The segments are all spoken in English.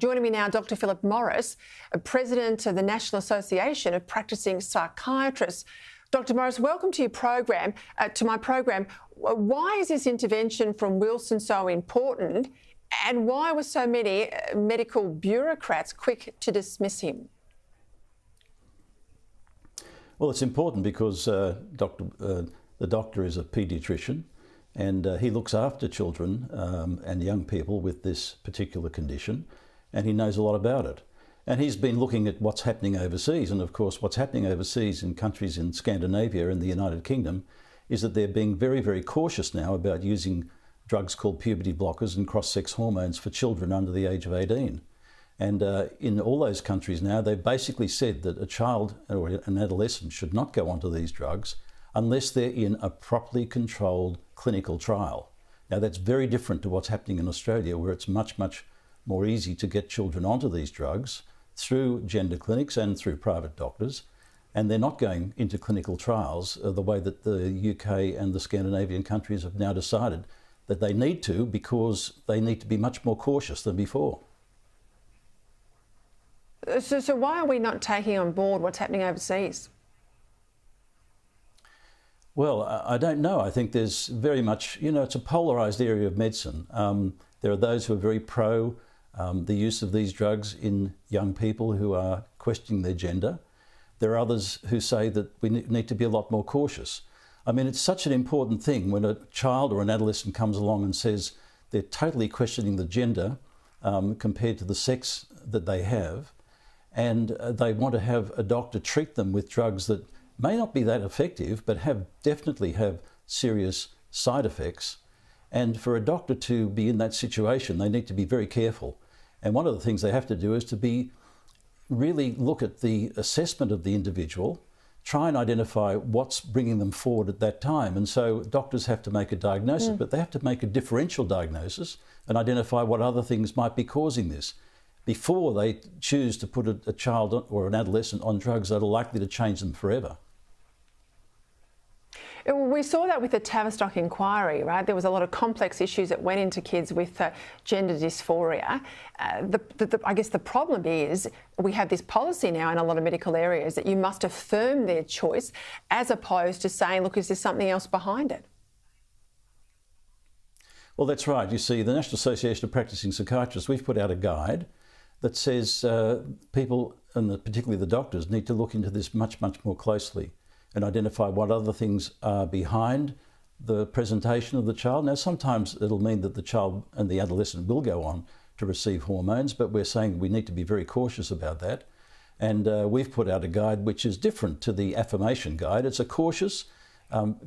Joining me now, Dr. Philip Morris, President of the National Association of Practising Psychiatrists. Dr. Morris, welcome to your program. To my program, why is this intervention from Wilson so important, and why were so many medical bureaucrats quick to dismiss him? Well, it's important because the doctor is a paediatrician, and he looks after children and young people with this particular condition, and he knows a lot about it. And he's been looking at what's happening overseas, and of course what's happening overseas in countries in Scandinavia and the United Kingdom is that they're being very, very cautious now about using drugs called puberty blockers and cross-sex hormones for children under the age of 18. And in all those countries now, they've basically said that a child or an adolescent should not go onto these drugs unless they're in a properly controlled clinical trial. Now, that's very different to what's happening in Australia, where it's much, much more easy to get children onto these drugs through gender clinics and through private doctors, and they're not going into clinical trials the way that the UK and the Scandinavian countries have now decided that they need to, because they need to be much more cautious than before. So why are we not taking on board what's happening overseas? Well, I don't know. I think there's very much, it's a polarised area of medicine. There are those who are very pro the use of these drugs in young people who are questioning their gender. There are others who say that we need to be a lot more cautious. I mean, it's such an important thing when a child or an adolescent comes along and says they're totally questioning the gender compared to the sex that they have, and they want to have a doctor treat them with drugs that may not be that effective, but definitely have serious side effects. And for a doctor to be in that situation, they need to be very careful. And one of the things they have to do is to really look at the assessment of the individual, try and identify what's bringing them forward at that time. And so doctors have to make a diagnosis, but they have to make a differential diagnosis and identify what other things might be causing this before they choose to put a child or an adolescent on drugs that are likely to change them forever. We saw that with the Tavistock inquiry, right? There was a lot of complex issues that went into kids with gender dysphoria. I guess the problem is we have this policy now in a lot of medical areas that you must affirm their choice, as opposed to saying, look, is there something else behind it? Well, that's right. You see, the National Association of Practising Psychiatrists, we've put out a guide that says people, and particularly the doctors, need to look into this much, much more closely and identify what other things are behind the presentation of the child. Now, sometimes it'll mean that the child and the adolescent will go on to receive hormones, but we're saying we need to be very cautious about that. And we've put out a guide which is different to the affirmation guide. It's a cautious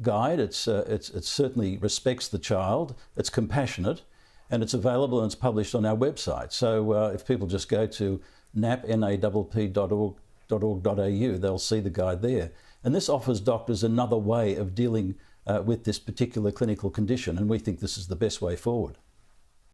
guide. It certainly respects the child. It's compassionate, and it's available and it's published on our website. So if people just go to napp.org.au, they'll see the guide there. And this offers doctors another way of dealing with this particular clinical condition, and we think this is the best way forward.